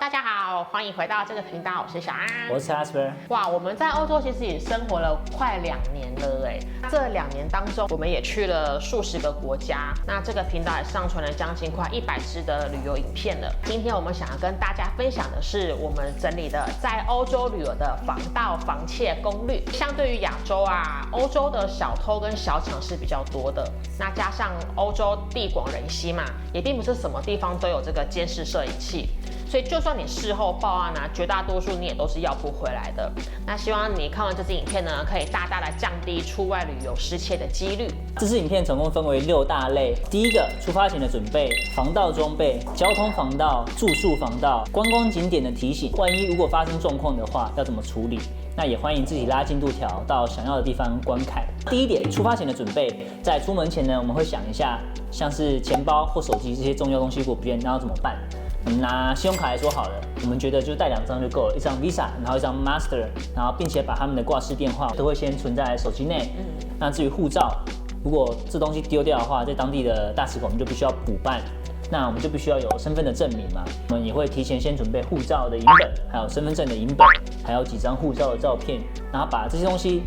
大家好，欢迎回到这个频道，我是小安，我是 Casper。哇，我们在欧洲其实也生活了快2年了哎，这2年当中，我们也去了数十个国家。那这个频道也上传了将近快100支的旅游影片了。今天我们想要跟大家分享的是我们整理的在欧洲旅游的防盗防窃攻略。相对于亚洲啊，欧洲的小偷跟小抢是比较多的。那加上欧洲地广人稀嘛，也并不是什么地方都有这个监视摄影器。所以就算你事后报案啊，绝大多数你也都是要不回来的。那希望你看完这支影片呢，可以大大的降低出外旅游失窃的几率。这支影片总共分为6大类。第一个，出发前的准备，防盗装备、交通防盗、住宿防盗、观光景点的提醒，万一如果发生状况的话，要怎么处理？那也欢迎自己拉进度条到想要的地方观看。第一点，出发前的准备，在出门前呢，我们会想一下，像是钱包或手机这些重要东西如果不见，那要怎么办？我们拿信用卡来说好了，我们觉得就带2张就够了，一张 Visa， 然后一张 Master， 然后并且把他们的挂失电话都会先存在手机内。那至于护照，如果这东西丢掉的话，在当地的大使馆我们就必须要补办，那我们就必须要有身份的证明嘛。我们也会提前先准备护照的影本，还有身份证的影本，还有几张护照的照片，然后把这些东西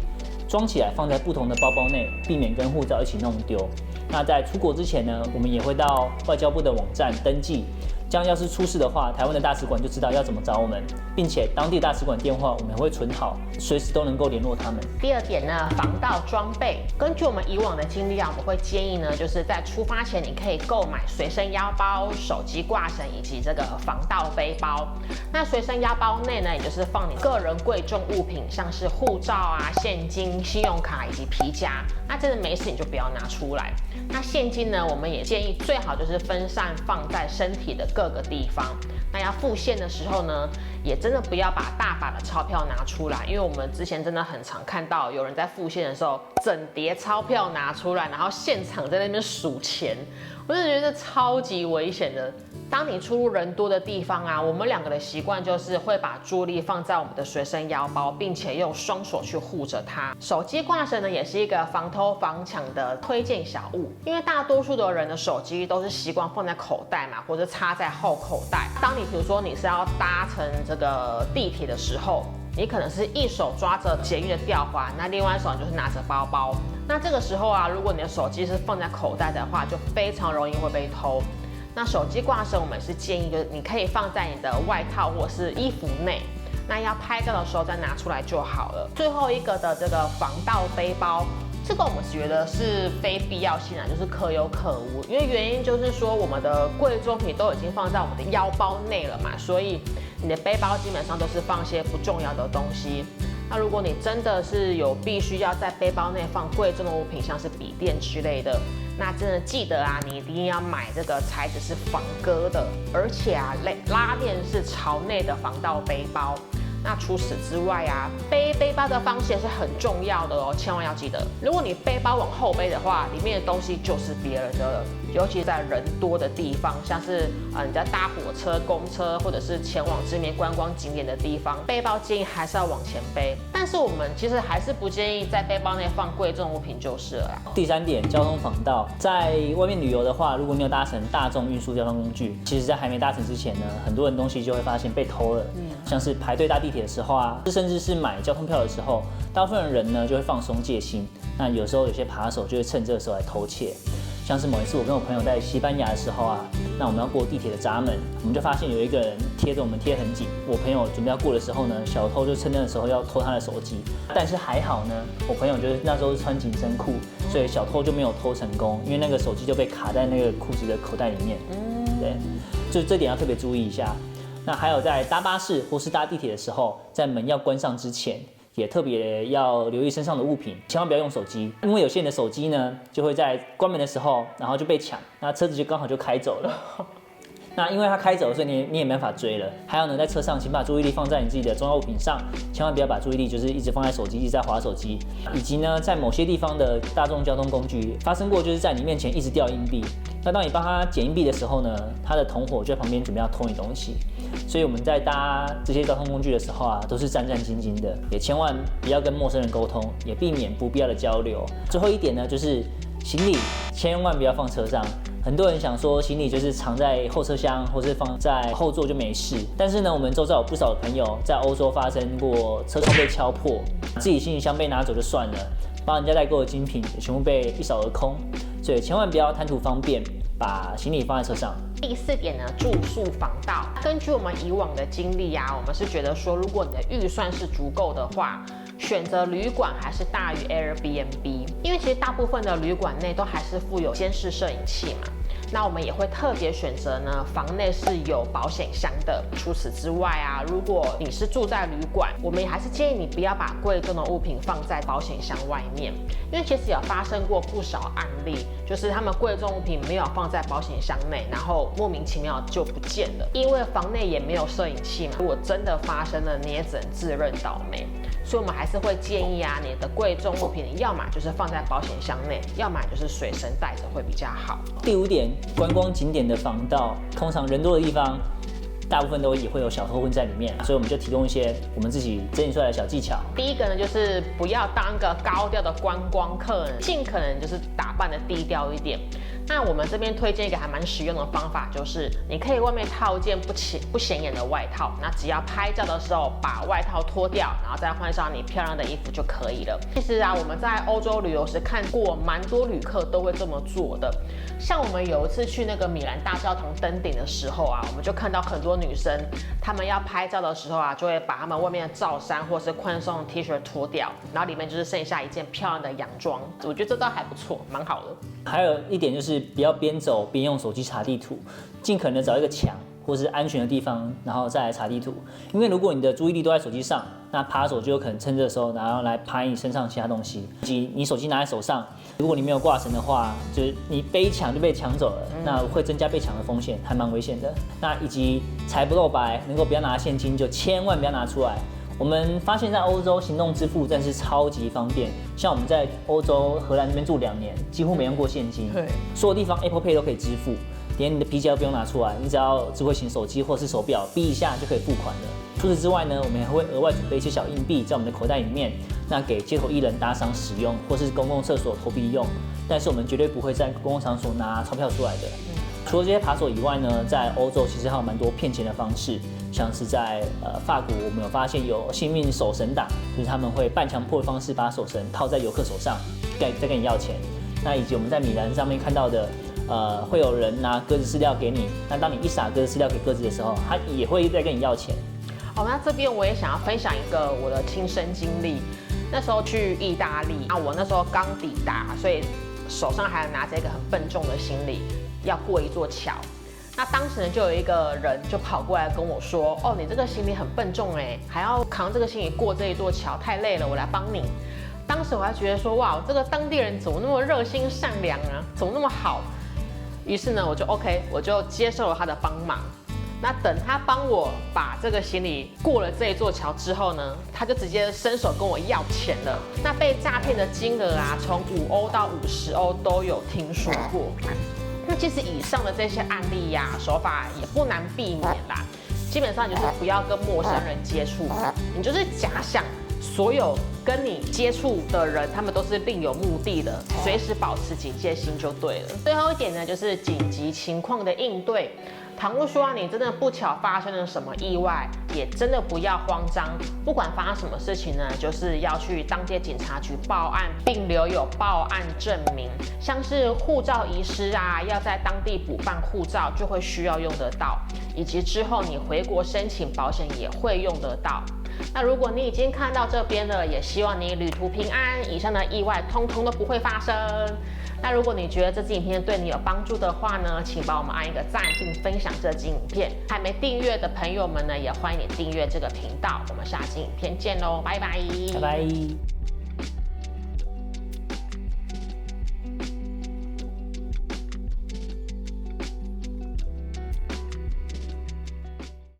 装起来放在不同的包包内，避免跟护照一起弄丢。那在出国之前呢，我们也会到外交部的网站登记。这样要是出事的话，台湾的大使馆就知道要怎么找我们，并且当地大使馆电话我们会存好，随时都能够联络他们。第二点呢，防盗装备。根据我们以往的经历啊，我们会建议呢，就是在出发前你可以购买随身腰包、手机挂绳以及这个防盗背包。那随身腰包内呢，也就是放你个人贵重物品，像是护照啊、现金、信用卡以及皮夹。那真的没事你就不要拿出来。那现金呢，我们也建议最好就是分散放在身体的各个地方。那要付现的时候呢，也真的不要把大把的钞票拿出来，因为我们之前真的很常看到有人在付现的时候，整叠钞票拿出来，然后现场在那边数钱，我就觉得超级危险的。当你出入人多的地方啊，我们2个的习惯就是会把注意力放在我们的随身腰包，并且用双手去护着它。手机挂绳呢，也是一个防偷防抢的推荐小物，因为大多数的人的手机都是习惯放在口袋嘛，或者插在后口袋。当你比如说你是要搭乘这个地铁的时候，你可能是一手抓着捷运的吊环，那另外一手你就是拿着包包。那这个时候啊，如果你的手机是放在口袋的话，就非常容易会被偷。那手机挂绳我们是建议，就是你可以放在你的外套或是衣服内，那要拍照的时候再拿出来就好了。最后一个的这个防盗背包，这个我们觉得是非必要性啊，就是可有可无，因为原因就是说我们的贵重品都已经放在我们的腰包内了嘛，所以你的背包基本上都是放一些不重要的东西。那如果你真的是有必须要在背包内放贵重的物品，像是笔电之类的，那真的记得啊，你一定要买这个材质是防割的，而且啊，拉链是朝内的防盗背包。那除此之外啊，背包的方式也是很重要的哦，千万要记得。如果你背包往后背的话，里面的东西就是别人的了，尤其在人多的地方，像是你在搭火车、公车，或者是前往知名观光景点的地方，背包建议还是要往前背。但是我们其实还是不建议在背包内放贵重物品就是了。第3点，交通防盗。在外面旅游的话，如果你有搭乘大众运输交通工具，其实在还没搭乘之前呢，很多人东西就会发现被偷了。像是排队搭地铁的时候啊，甚至是买交通票的时候，大部分人呢就会放松戒心。那有时候有些扒手就会趁这个时候来偷窃。像是某一次我跟我朋友在西班牙的时候啊，那我们要过地铁的闸门，我们就发现有一个人贴着我们贴很紧。我朋友准备要过的时候呢，小偷就趁那个时候要偷他的手机。但是还好呢，我朋友就是那时候是穿紧身裤，所以小偷就没有偷成功，因为那个手机就被卡在那个裤子的口袋里面。对，就这点要特别注意一下。那还有在搭巴士或是搭地铁的时候，在门要关上之前，也特别要留意身上的物品，千万不要用手机，因为有些人的手机呢，就会在关门的时候，然后就被抢，那车子就刚好就开走了。那因为他开走了，所以你也没办法追了。还有呢，在车上请把注意力放在你自己的重要物品上，千万不要把注意力就是一直放在手机，一直在滑手机。以及呢，在某些地方的大众交通工具发生过，就是在你面前一直掉硬币。那当你帮他捡硬币的时候呢，他的同伙就在旁边准备要偷你东西。所以我们在搭这些交通工具的时候啊，都是战战兢兢的，也千万不要跟陌生人沟通，也避免不必要的交流。最后一点呢，就是行李千万不要放车上。很多人想说行李就是藏在后车厢或是放在后座就没事，但是呢，我们周遭有不少的朋友在欧洲发生过车窗被敲破，自己行李箱被拿走就算了，帮人家代购的精品也全部被一扫而空，所以千万不要贪图方便，把行李放在车上。第4点呢，住宿防盗。根据我们以往的经历啊，我们是觉得说，如果你的预算是足够的话，选择旅馆还是大于 Airbnb， 因为其实大部分的旅馆内都还是附有监视摄影器嘛。那我们也会特别选择呢，房内是有保险箱的。除此之外啊，如果你是住在旅馆，我们也还是建议你不要把贵重的物品放在保险箱外面，因为其实有发生过不少案例，就是他们贵重物品没有放在保险箱内，然后莫名其妙就不见了。因为房内也没有摄影器嘛，如果真的发生了，你也只能自认倒霉。所以我们还是会建议啊，你的贵重物品，要么就是放在保险箱内，要么就是随身带着会比较好。第5点，观光景点的防盗，通常人多的地方，大部分都也会有小偷混在里面，所以我们就提供一些我们自己整理出来的小技巧。第一个呢，就是不要当个高调的观光客，尽可能就是打扮的低调一点。那我们这边推荐一个还蛮实用的方法，就是你可以外面套一件不显眼的外套，那只要拍照的时候把外套脱掉，然后再换上你漂亮的衣服就可以了。其实啊，我们在欧洲旅游时看过蛮多旅客都会这么做的。像我们有一次去那个米兰大教堂登顶的时候啊，我们就看到很多女生，她们要拍照的时候啊，就会把她们外面的罩衫或是宽松的 T 恤脱掉，然后里面就是剩下一件漂亮的洋装。我觉得这招还不错，蛮好的。还有一点就是不要边走边用手机查地图，尽可能找一个墙或是安全的地方，然后再来查地图。因为如果你的注意力都在手机上，那扒手就有可能趁这时候然后来拍你身上其他东西，以及你手机拿在手上，如果你没有挂绳的话，就是你被抢就被抢走了，那会增加被抢的风险，还蛮危险的。那以及财不露白，能够不要拿现金就千万不要拿出来。我们发现，在欧洲行动支付真是超级方便。像我们在欧洲荷兰这边住2年，几乎没用过现金。对，所有地方 Apple Pay 都可以支付，连你的皮夹都不用拿出来，你只要智慧型手机或是手表逼一下就可以付款了。除此之外呢，我们还会额外准备一些小硬币在我们的口袋里面，那给街头艺人打赏使用，或是公共厕所投币用。但是我们绝对不会在公共场所拿钞票出来的。除了这些扒手以外呢，在欧洲其实还有蛮多骗钱的方式，像是在法国，我们有发现有幸运手绳党，就是他们会半强迫的方式把手绳套在游客手上，再跟你要钱。那以及我们在米兰上面看到的，会有人拿鸽子饲料给你，那当你一撒鸽子饲料给鸽子的时候，他也会再跟你要钱。哦，那这边我也想要分享一个我的亲身经历。那时候去意大利，那我那时候刚抵达，所以手上还拿着一个很笨重的行李，要过一座桥。那当时呢，就有一个人就跑过来跟我说：“哦，你这个行李很笨重哎，还要扛这个行李过这一座桥，太累了，我来帮你。”当时我还觉得说：“哇，这个当地人怎么那么热心善良啊？怎么那么好？”于是呢，我就接受了他的帮忙。那等他帮我把这个行李过了这一座桥之后呢，他就直接伸手跟我要钱了。那被诈骗的金额啊，从5欧到50欧都有听说过。那其实以上的这些案例呀，手法也不难避免啦。基本上就是不要跟陌生人接触，你就是假想所有跟你接触的人，他们都是另有目的的，随时保持警戒心就对了。最后一点呢，就是紧急情况的应对。倘若说你真的不巧发生了什么意外，也真的不要慌张。不管发生什么事情呢，就是要去当地警察局报案，并留有报案证明。像是护照遗失啊，要在当地补办护照就会需要用得到，以及之后你回国申请保险也会用得到。那如果你已经看到这边了，也希望你旅途平安，以上的意外通通都不会发生。那如果你觉得这支影片对你有帮助的话呢，请帮我们按一个赞并分享这支影片。还没订阅的朋友们呢，也欢迎你订阅这个频道。我们下期影片见喽，拜拜，拜拜。